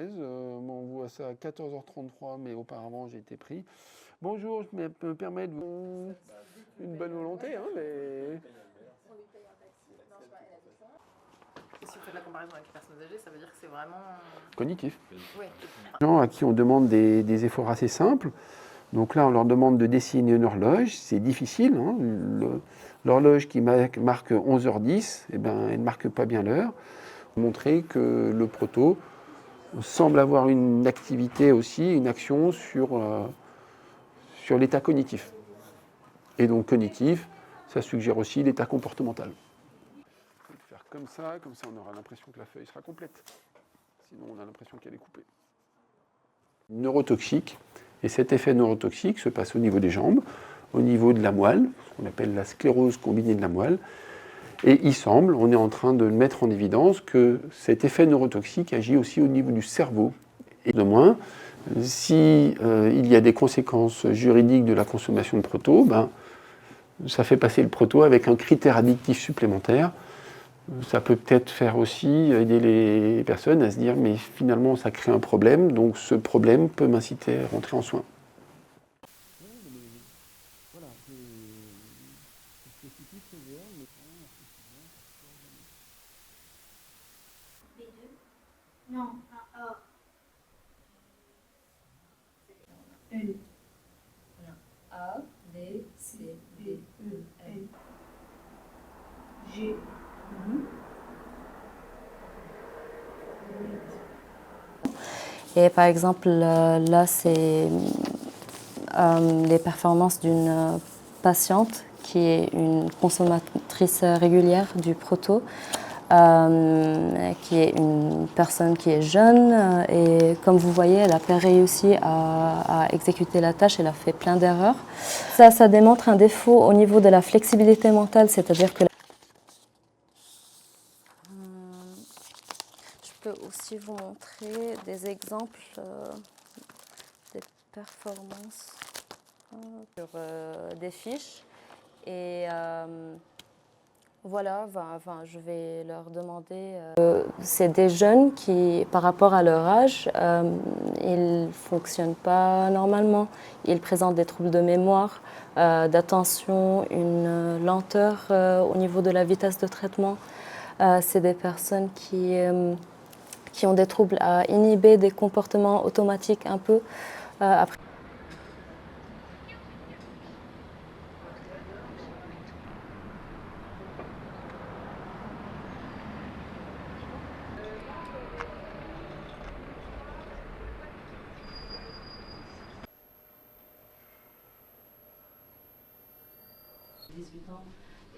13. On voit ça à 14h33, mais auparavant j'ai été pris. Bonjour, je me permets de vous... Une bonne volonté, hein, mais... Et si vous faites la comparaison avec les personnes âgées, ça veut dire que c'est vraiment... Cognitif. Oui. Les gens à qui on demande des efforts assez simples. Donc là, on leur demande de dessiner une horloge. C'est difficile. Hein. L'horloge qui marque 11h10, eh ben, elle ne marque pas bien l'heure. Montrer que le proto semble avoir une activité aussi, une action sur l'état cognitif. Et donc cognitif, ça suggère aussi l'état comportemental. On peut faire comme ça on aura l'impression que la feuille sera complète. Sinon on a l'impression qu'elle est coupée. Neurotoxique, et cet effet neurotoxique se passe au niveau des jambes, au niveau de la moelle, ce qu'on appelle la sclérose combinée de la moelle. Et il semble, on est en train de mettre en évidence que cet effet neurotoxique agit aussi au niveau du cerveau. Et de moins, si il y a des conséquences juridiques de la consommation de proto, ben, ça fait passer le proto avec un critère addictif supplémentaire. Ça peut peut-être faire aussi aider les personnes à se dire mais finalement ça crée un problème, donc ce problème peut m'inciter à rentrer en soins. Non, un A. N. A, B, C, D, E, N. G. Et par exemple, là, c'est les performances d'une patiente qui est une consommatrice régulière du proto, qui est une personne qui est jeune et comme vous voyez, elle n'a pas réussi à exécuter la tâche, elle a fait plein d'erreurs. Ça démontre un défaut au niveau de la flexibilité mentale, c'est-à-dire que je peux aussi vous montrer des exemples des performances sur des fiches et voilà, je vais leur demander. C'est des jeunes qui, par rapport à leur âge, ils ne fonctionnent pas normalement. Ils présentent des troubles de mémoire, d'attention, une lenteur au niveau de la vitesse de traitement. C'est des personnes qui ont des troubles à inhiber des comportements automatiques un peu. Après,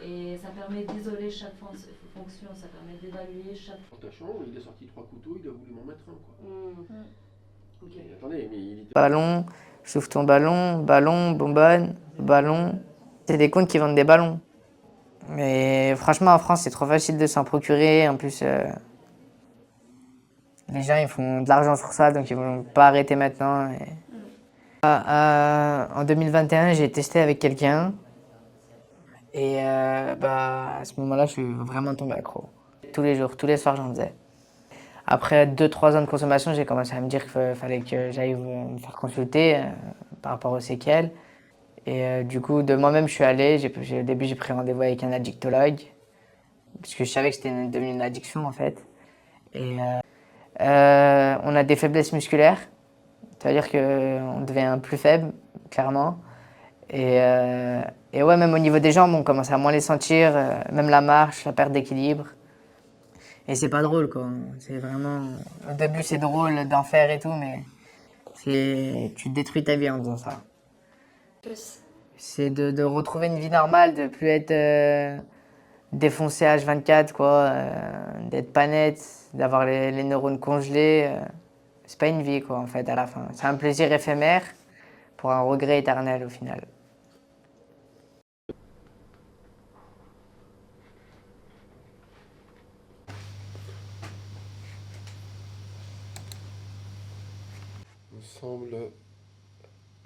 et ça permet d'isoler chaque fonction, ça permet d'évaluer chaque. Attachant, il a sorti 3 couteaux, il a voulu m'en mettre un. Quoi. Okay. Et attendez, mais il était... Ballon, chauffe ton ballon, ballon, bonbonne, ballon. C'est des comptes qui vendent des ballons. Mais franchement, en France, c'est trop facile de s'en procurer. En plus, les gens, ils font de l'argent sur ça, donc ils vont pas arrêter maintenant. En 2021, j'ai testé avec quelqu'un. Et à ce moment-là, je suis vraiment tombé accro. Tous les jours, tous les soirs, j'en faisais. Après 2-3 ans de consommation, j'ai commencé à me dire qu'il fallait que j'aille me faire consulter par rapport aux séquelles. Et du coup, de moi-même, je suis allé. Au début, j'ai pris rendez-vous avec un addictologue, parce que je savais que c'était devenu une addiction, en fait. Et on a des faiblesses musculaires, c'est-à-dire qu'on devient plus faible, clairement. Et ouais, même au niveau des jambes, on commence à moins les sentir, même la marche, la perte d'équilibre. Et c'est pas drôle, quoi. C'est vraiment... Au début, c'est drôle d'en faire et tout, mais tu détruis ta vie en faisant ça. C'est de retrouver une vie normale, de plus être défoncé H24, quoi, d'être pas net, d'avoir les neurones congelés. C'est pas une vie, quoi, en fait, à la fin. C'est un plaisir éphémère pour un regret éternel, au final. On semble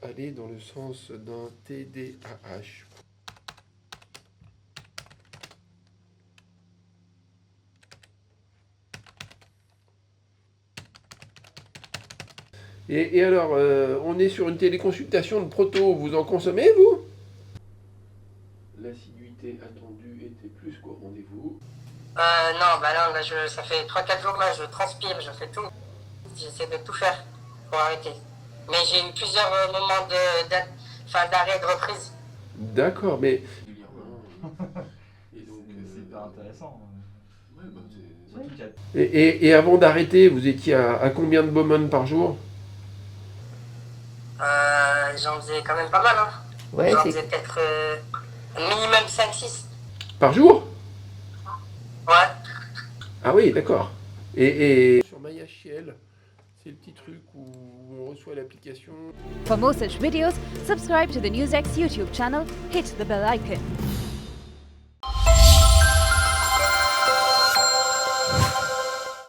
aller dans le sens d'un TDAH. Et alors, on est sur une téléconsultation de proto, vous en consommez, vous? L'assiduité attendue était plus qu'au rendez-vous. Non, bah là, ça fait 3-4 jours, là, je transpire, je fais tout. J'essaie de tout faire pour arrêter. Mais j'ai eu plusieurs moments d'arrêt et de reprise. D'accord, mais... C'est hyper intéressant. Et avant d'arrêter, vous étiez à combien de Bowman par jour? J'en faisais quand même pas mal, hein. Ouais, J'en faisais peut-être minimum 5-6. Par jour? Ouais. Ah oui, d'accord. Et sur MyHCL, c'est le petit truc où on reçoit l'application. For more such videos, subscribe to the NewsX YouTube channel, hit the bell icon.